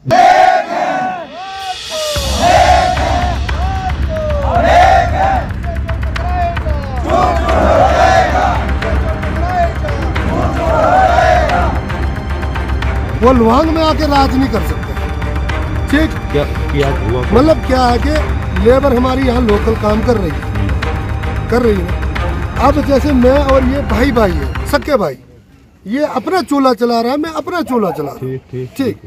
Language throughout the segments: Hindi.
वो लुहांग में आके राज नहीं कर सकते। ठीक क्या हुआ? मतलब क्या है कि लेबर हमारी यहाँ लोकल काम कर रही है। अब जैसे मैं और ये भाई है, सक्के भाई, ये अपना चूल्हा चला रहा है, मैं अपना चूल्हा चला रहा हूँ। ठीक।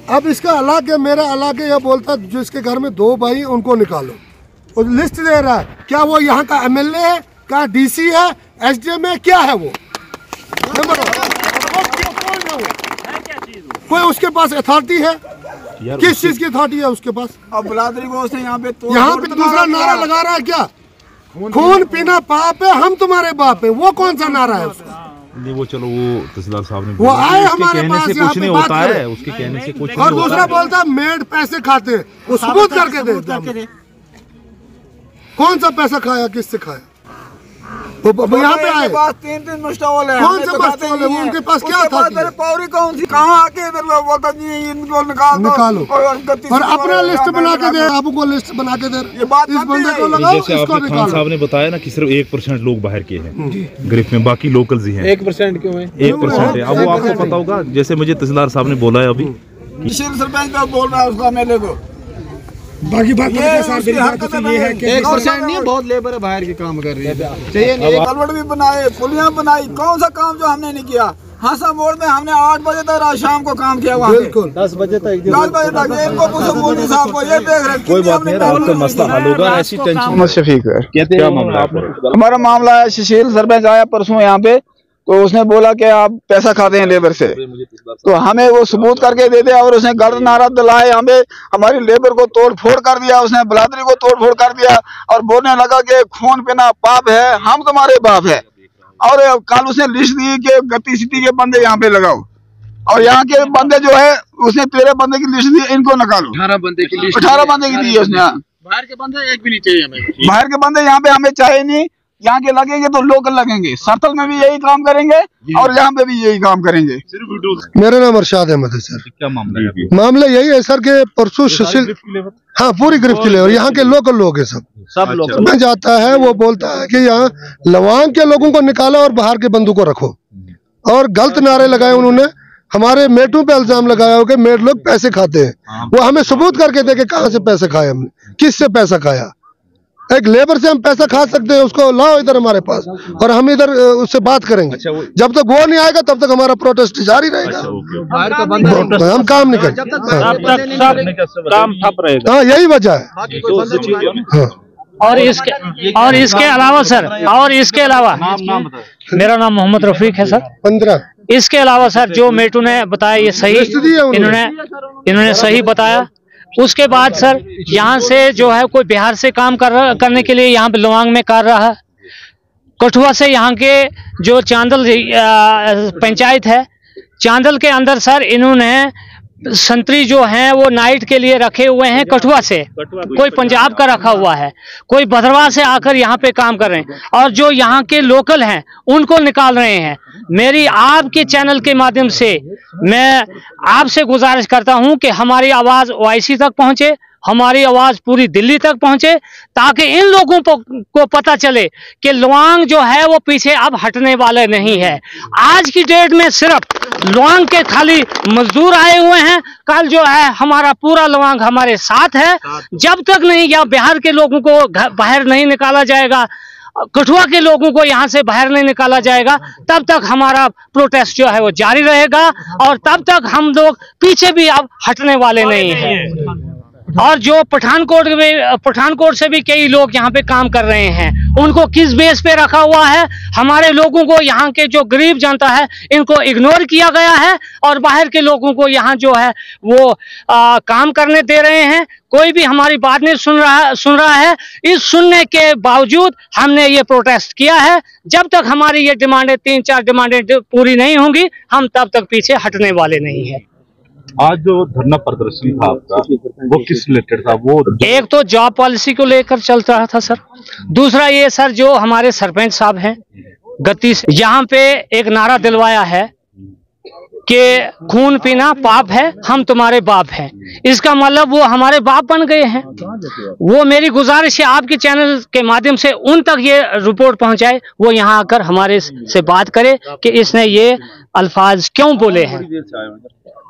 अब इसका अलग है, मेरा अलग है। यह बोलता जिसके घर में 2 भाई उनको निकालो, और लिस्ट दे रहा है। क्या वो यहाँ का MLA है, क्या DC है, SDM है, क्या है वो? कोई उसके पास अथॉरिटी है? किस चीज की अथॉरिटी है उसके पास? अब बिलादरी को उसने यहाँ पे दूसरा नारा लगा रहा है क्या? खून पीना पाप है, हम तुम्हारे बाप है। वो कौन सा नारा है उसका? नहीं वो चलो वो तहसीलदार साहब ने वो आए हमारे पास, कुछ नहीं होता है, उसके कहने से कुछ नहीं। और दूसरा बोलता मेड पैसे खाते, वो सबूत करके दे। कौन सा पैसा खाया, किससे खाया? वो यहाँ पे आए, 3 मुश्तवल है। कौन सा मुश्तवल है? उनके पास क्या था? पावरी कौन सी? कहाँ आके इधर बोलता नहीं इनको निकालो और अपना लिस्ट बना के दे। आपको लिस्ट बना के दे, इस बंदे को लगाओ, इसको निकालो। खान साहब ने बताया ना कि सिर्फ 1% लोग बाहर के हैं गिरफ्त में, बाकी लोकल्स ही हैं। 1% क्यों है? 1% है। अब वो आपको पता होगा, जैसे मुझे तहसीलदार साहब ने बोला है अभी, सरपंच बोल रहा है उसका MLA को। बाकी बात ये है कि 1% नहीं, बहुत लेबर है बाहर के काम कर रही है। चाहिए नहीं, कलवट भी बनाए, पुलियां बनाई, कौन सा काम जो हमने नहीं किया? हासा मोड़ में हमने 8 बजे तक आज शाम को काम किया, वहाँ 10 बजे तक इनको पूछो मोदी साहब को, ये देख रहे। कोई बात नहीं, आपका मसला हल होगा, ऐसी टेंशन। शफीक क्या मामला? हमारा मामला है, सुशील सरपंच आया परसों यहाँ पे, तो उसने बोला कि आप पैसा खाते हैं लेबर से, तो हमें वो सबूत करके दे दे। और उसने गलत नारा दिलाए, हमें हमारी लेबर को तोड़ फोड़ कर दिया, उसने बिलादरी को तोड़ फोड़ कर दिया और बोलने लगा कि खून पीना पाप है, हम तुम्हारे बाप है। और कल उसने लिस्ट दी कि गति सिटी के बंदे यहाँ पे लगाओ, और यहाँ के बंदे जो है उसने 13 बंदे की लिस्ट दी, इनको निकालो। 18 बंदे की लिस्ट, 18 बंदे की दी है उसने। बाहर के बंदे एक भी नहीं चाहिए हमें, बाहर के बंदे यहाँ पे हमें चाहिए नहीं। यहाँ के लगेंगे तो लोकल लगेंगे, सरथल में भी यही काम करेंगे और यहाँ पे भी यही काम करेंगे। मेरा नाम अरशाद अहमद है सर। क्या मामला है? मामला यही है सर के परसों सुशील, हाँ पूरी गिरफ्त ले, और यहाँ के लोकल लोग हैं सब लोग। में जाता है, वो बोलता है कि यहाँ लवांग के लोगों को निकालो और बाहर के बंदों को रखो, और गलत नारे लगाए उन्होंने। हमारे मेटों पे इल्जाम लगाया हो कि मेट लोग पैसे खाते हैं। वो हमें सबूत करके दे कि कहाँ से पैसे खाए हमने, किससे पैसा खाया। एक लेबर से हम पैसा खा सकते हैं, उसको लाओ इधर हमारे पास और हम इधर उससे बात करेंगे। जब तक वो नहीं आएगा तब तक हमारा प्रोटेस्ट जारी रहेगा। हम काम नहीं करेंगे, काम ठप रहेगा। हाँ यही वजह है। और इसके अलावा सर, इसके अलावा मेरा नाम मोहम्मद रफीक है सर। 15। इसके अलावा सर जो मेटू ने बताया ये सही, इन्होंने सही बताया। उसके बाद सर यहाँ से जो है कोई बिहार से काम करने के लिए यहाँ पे लुवांग में कर रहा है। कठुआ से यहाँ के जो चांदल पंचायत है, चांदल के अंदर सर इन्होंने संतरी जो हैं वो नाइट के लिए रखे हुए हैं। कठुआ से कोई पंजाब का रखा हुआ है, कोई भद्रवाह से आकर यहाँ पे काम कर रहे हैं, और जो यहाँ के लोकल हैं उनको निकाल रहे हैं। मेरी आपके चैनल के माध्यम से मैं आपसे गुजारिश करता हूं कि हमारी आवाज़ OIC तक पहुंचे, हमारी आवाज़ पूरी दिल्ली तक पहुंचे, ताकि इन लोगों को पता चले कि लुवांग जो है वो पीछे अब हटने वाले नहीं है। आज की डेट में सिर्फ लुवांग के खाली मजदूर आए हुए हैं, कल जो है हमारा पूरा लुवांग हमारे साथ है। जब तक नहीं या बिहार के लोगों को बाहर नहीं निकाला जाएगा, कठुआ के लोगों को यहाँ से बाहर नहीं निकाला जाएगा, तब तक हमारा प्रोटेस्ट जो है वो जारी रहेगा, और तब तक हम लोग पीछे भी अब हटने वाले नहीं हैं। और जो पठानकोट से भी कई लोग यहाँ पे काम कर रहे हैं, उनको किस बेस पे रखा हुआ है? हमारे लोगों को, यहाँ के जो गरीब जनता है, इनको इग्नोर किया गया है, और बाहर के लोगों को यहाँ जो है वो काम करने दे रहे हैं। कोई भी हमारी बात नहीं सुन रहा है। इस सुनने के बावजूद हमने ये प्रोटेस्ट किया है। जब तक हमारी ये डिमांडें 3-4 डिमांडें पूरी नहीं होंगी, हम तब तक पीछे हटने वाले नहीं है। आज जो धरना प्रदर्शन था आपका, वो किस रिलेटेड था? वो एक तो जॉब पॉलिसी को लेकर चल रहा था सर, दूसरा ये सर जो हमारे सरपंच साहब हैं गति से यहाँ पे एक नारा दिलवाया है कि खून पीना पाप है, हम तुम्हारे बाप हैं। इसका मतलब वो हमारे बाप बन गए हैं। वो मेरी गुजारिश है आपके चैनल के माध्यम से उन तक ये रिपोर्ट पहुंचाए, वो यहाँ आकर हमारे से बात करे कि इसने ये अल्फाज क्यों बोले हैं,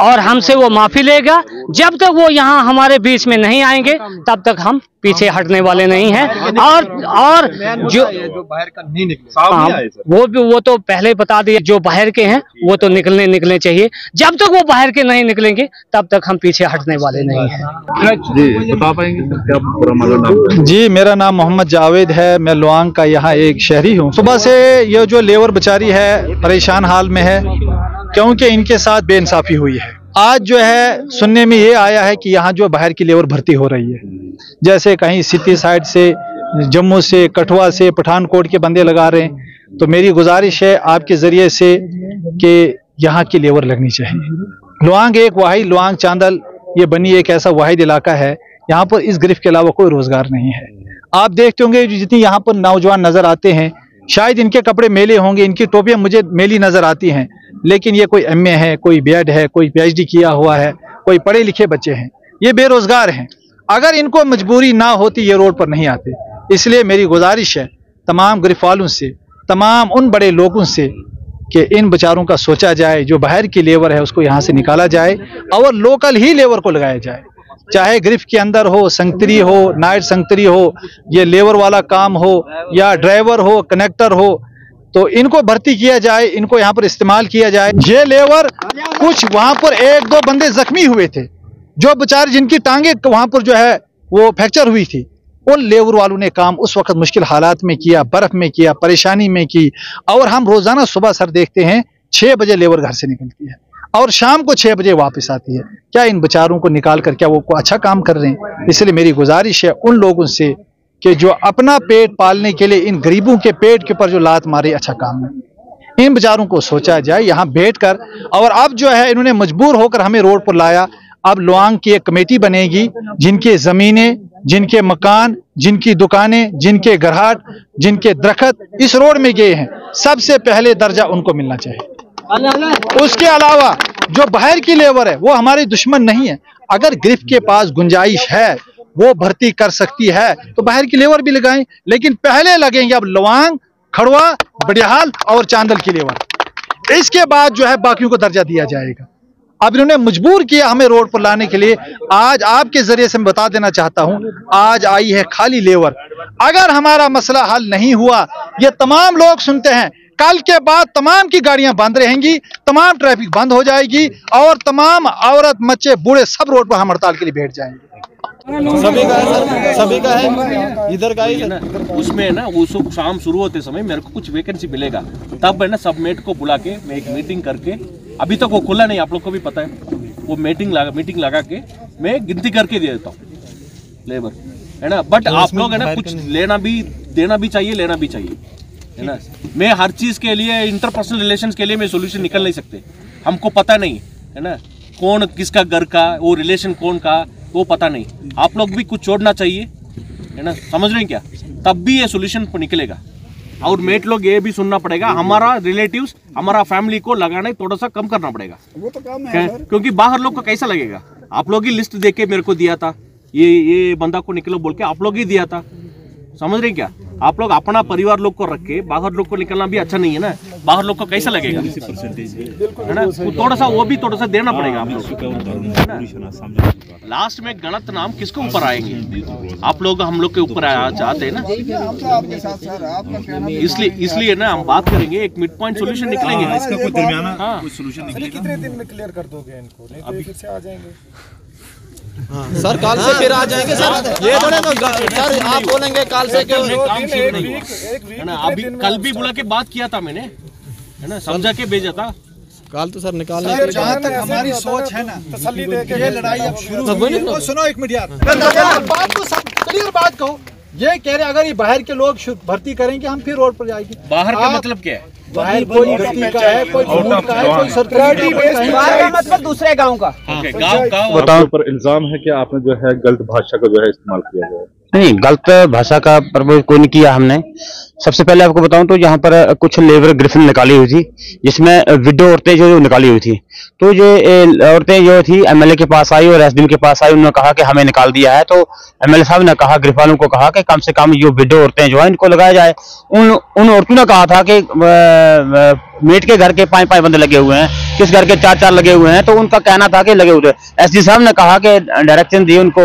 और हमसे वो माफी लेगा। जब तक वो यहाँ हमारे बीच में नहीं आएंगे तब तक हम पीछे हटने वाले नहीं हैं। और जो बाहर का नहीं निकले, वो तो पहले ही बता दिए, जो बाहर के हैं वो तो निकलने चाहिए। जब तक वो बाहर के नहीं निकलेंगे तब तक हम पीछे हटने वाले नहीं हैं। जी बता पाएंगे सर क्या पूरा नाम? जी मेरा नाम मोहम्मद जावेद है, मैं लुआंग का यहाँ एक शहरी हूँ। सुबह से ये जो लेबर बेचारी है परेशान हाल में है, क्योंकि इनके साथ बेइंसाफी हुई है। आज जो है सुनने में ये आया है कि यहाँ जो बाहर की लेबर भर्ती हो रही है, जैसे कहीं सिटी साइड से, जम्मू से, कठुआ से, पठानकोट के बंदे लगा रहे हैं। तो मेरी गुजारिश है आपके ज़रिए से कि यहाँ की लेबर लगनी चाहिए। लुआंग एक वाहिद, लुआंग चांदल ये बनी एक ऐसा वाहिद इलाका है, यहाँ पर इस गिरफ्त के अलावा कोई रोज़गार नहीं है। आप देखते होंगे जितनी यहाँ पर नौजवान नज़र आते हैं, शायद इनके कपड़े मेले होंगे, इनकी टोपियाँ मुझे मेली नज़र आती हैं, लेकिन ये कोई MA है, कोई BEd है, कोई PhD किया हुआ है, कोई पढ़े लिखे बच्चे हैं, ये बेरोज़गार हैं। अगर इनको मजबूरी ना होती ये रोड पर नहीं आते। इसलिए मेरी गुजारिश है तमाम गिरफ्त वालों से, तमाम उन बड़े लोगों से कि इन बेचारों का सोचा जाए, जो बाहर की लेबर है उसको यहाँ से निकाला जाए और लोकल ही लेबर को लगाया जाए। चाहे गिरफ्त के अंदर हो, संगतरी हो, नाइट संगतरी हो, ये लेबर वाला काम हो या ड्राइवर हो, कनेक्टर हो, तो इनको भर्ती किया जाए, इनको यहाँ पर इस्तेमाल किया जाए। ये लेबर कुछ वहाँ पर 1-2 बंदे जख्मी हुए थे, जो बेचारे जिनकी टांगे वहाँ पर जो है वो फ्रैक्चर हुई थी, उन लेबर वालों ने काम उस वक्त मुश्किल हालात में किया, बर्फ में किया, परेशानी में की। और हम रोजाना सुबह सर देखते हैं 6 बजे लेबर घर से निकलती है और शाम को 6 बजे वापस आती है। क्या इन बेचारों को निकाल कर क्या वो अच्छा काम कर रहे हैं? इसलिए मेरी गुजारिश है उन लोगों से कि जो अपना पेट पालने के लिए इन गरीबों के पेट के ऊपर जो लात मारे, अच्छा काम नहीं। इन बेचारों को सोचा जाए यहाँ बैठ कर। और अब जो है इन्होंने मजबूर होकर हमें रोड पर लाया। अब लुआंग की एक कमेटी बनेगी, जिनके ज़मीनें, जिनके मकान, जिनकी दुकानें, जिनके घराट, जिनके दरख्त इस रोड में गए हैं, सबसे पहले दर्जा उनको मिलना चाहिए। उसके अलावा जो बाहर की लेबर है वो हमारी दुश्मन नहीं है। अगर गिरफ्त के पास गुंजाइश है, वो भर्ती कर सकती है, तो बाहर की लेबर भी लगाएं, लेकिन पहले लगेंगे अब लुआंग, खड़वा, बडिहाल और चांदल की लेबर। इसके बाद जो है बाकियों को दर्जा दिया जाएगा। अब इन्होंने मजबूर किया हमें रोड पर लाने के लिए। आज आपके जरिए से मैं बता देना चाहता हूं, आज आई है खाली लेबर। अगर हमारा मसला हल नहीं हुआ, ये तमाम लोग सुनते हैं, कल के बाद तमाम की गाड़ियां बंद रहेंगी, तमाम ट्रैफिक बंद हो जाएगी और तमाम औरत, बच्चे, बूढ़े सब रोड पर हम हड़ताल के लिए बैठ जाएंगे। सभी का है, इधर का ही है ना। उसमें ना वो शाम शुरू होते समय मेरे को कुछ वैकेंसी मिलेगा, तब है ना सबमेट को बुला के मैं एक मीटिंग करके, अभी तक वो खुला नहीं, आप लोग को भी पता है, वो मीटिंग लगा के मैं गिनती करके दे देता हूँ लेबर, है ना। बट आप लोग है ना कुछ देना भी चाहिए, है ना। मैं हर चीज के लिए, इंटरपर्सनल रिलेशंस के लिए मैं सोल्यूशन निकल नहीं सकते। हमको पता नहीं है ना कौन किसका घर का, वो रिलेशन कौन का, वो पता नहीं। आप लोग भी कुछ छोड़ना चाहिए, है ना, समझ रहे हैं क्या? तब भी ये सोल्यूशन निकलेगा। और मेट लोग ये भी सुनना पड़ेगा, हमारा रिलेटिव्स, हमारा फैमिली को लगाना थोड़ा सा कम करना पड़ेगा। वो तो काम है, क्योंकि बाहर लोग को कैसा लगेगा? आप लोग ही लिस्ट देके मेरे को दिया था, ये बंदा को निकलो बोल के आप लोग ही दिया था, समझ रहे क्या? आप लोग अपना परिवार लोग को रख के बाहर लोग को निकलना भी अच्छा नहीं है ना। बाहर लोग को कैसा लगेगा, है ना? थोड़ा सा वो भी थोड़ा सा देना पड़ेगा आप लोग। लास्ट में गलत नाम किसके ऊपर आएंगे? आप लोग हम लोग के ऊपर चाहते हैं ना, इसलिए ना हम बात करेंगे, एक मिड पॉइंट सोल्यूशन निकलेंगे। इसका कोई दरमियाना कोई सोल्यूशन निकलेगा? कितने दिन में क्लियर कर दोगे इनको? नहीं तो फिर से आ जाएंगे। सर कल से फिर आ जाएंगे सर, ये थोड़े तो सर आप बोलेंगे कल से क्यों? है ना, अभी कल भी बुला के बात किया था मैंने, है ना, समझा के भेजा था। कल तो सर निकालने के जहाँ तक हमारी सोच है ना, तसल्ली दे के ये लड़ाई अब शुरू हुई। सुनो एक मिनट यार, बात तो क्लियर बात कहो। ये कह रहे अगर ये बाहर के लोग भर्ती करेंगे हम फिर रोड पर जाएंगे। बाहर का मतलब क्या है? बाहर कोई गलती का है, कोई का है, कोई सरकारी बाहर का मतलब दूसरे गांव का। गांव का ऊपर इल्जाम है कि आपने जो है गलत भाषा का जो है इस्तेमाल किया गया है। नहीं, गलत भाषा का प्रयोग कोई नहीं किया हमने। सबसे पहले आपको बताऊं तो यहाँ पर कुछ लेबर ग्रिफिन निकाली हुई थी, जिसमें विडो औरतें जो निकाली हुई थी। तो ये औरतें जो थी एमएलए के पास आई और एसडीएम के पास आई, उन्होंने कहा कि हमें निकाल दिया है। तो एमएलए साहब ने कहा ग्रिफ वालों को कहा कि कम से कम जो विडो औरतें जो है इनको लगाया जाए। उन औरतों ने कहा था कि मेट के घर के 5-5 बंदे लगे हुए हैं, किस घर के 4-4 लगे हुए हैं। तो उनका कहना था कि लगे हुए। एसडी साहब ने कहा कि डायरेक्शन दी उनको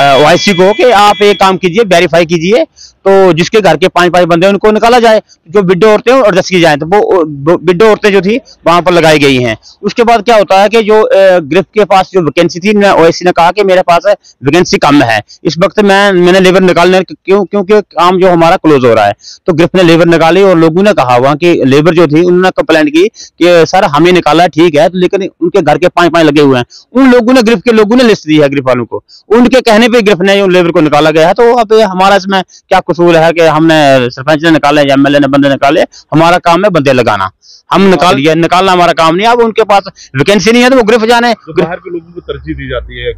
ओआईसी को कि आप एक काम कीजिए, वेरीफाई कीजिए, तो जिसके घर के 5-5 बंदे उनको निकाला जाए, जो विडो औरतें एडजस्ट की जाए। तो वो विडो औरतें जो थी वहां पर लगाई गई हैं। उसके बाद क्या होता है कि जो ग्रिफ के पास जो वैकेंसी थी, ओआईसी ने कहा कि मेरे पास वैकेंसी कम है, इस वक्त मैंने लेबर निकालने क्योंकि काम जो हमारा क्लोज हो रहा है। तो ग्रिफ ने लेबर निकाली और लोगों ने कहा वहां की लेबर जो थी उन्होंने कंप्लेंट की कि सर हमें निकाला ठीक है, लेकिन उनके घर के 5-5 लगे हुए हैं। उन लोगों ने, ग्रिफ के लोगों ने लिस्ट दी है ग्रिफ वालों को, उनके कहने पे ग्रिफ ने लेबर को निकाला गया है। तो अब हमारा इसमें क्या कसूर है कि हमने सरपंच ने निकाले या एमएलए ने बंदे निकाले? हमारा काम है बंदे लगाना, हम निकालना हमारा काम नहीं है। अब उनके पास वैकेंसी नहीं है तो वो ग्रिफ जाने। बाहर के लोगों को तरजीह दी जाती है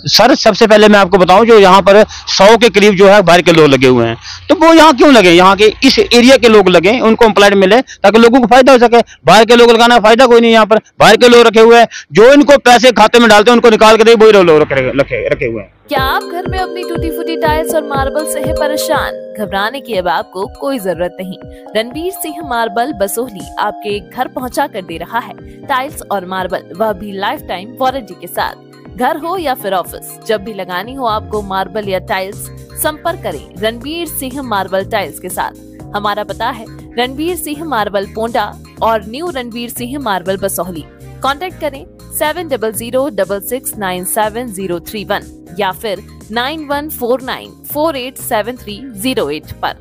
सर। सबसे पहले मैं आपको बताऊं, जो यहाँ पर 100 के करीब जो है बाहर के लोग लगे हुए हैं, तो वो यहाँ क्यों लगे? यहाँ के इस एरिया के लोग लगे, उनको एम्प्लॉयमेंट मिले ताकि लोगों को फायदा हो सके। बाहर के लोग लगाना फायदा कोई नहीं। यहाँ पर बाहर के लोग रखे हुए हैं, जो इनको पैसे खाते में डालते हैं उनको निकाल के दे, वही लोग रखे हुए हैं। क्या आप घर में अपनी टूटी फूटी टाइल्स और मार्बल से है परेशान? घबराने की अब आपको कोई जरूरत नहीं। रणवीर सिंह मार्बल बसोहली आपके घर पहुंचा कर दे रहा है टाइल्स और मार्बल, वह भी लाइफ टाइम वारंटी के साथ। घर हो या फिर ऑफिस, जब भी लगानी हो आपको मार्बल या टाइल्स, संपर्क करें रणवीर सिंह मार्बल टाइल्स के साथ। हमारा पता है रणवीर सिंह मार्बल पोंडा और new Ranveer Singh marble Basohli. Contact करें 7006697031 या फिर 9149487308 पर।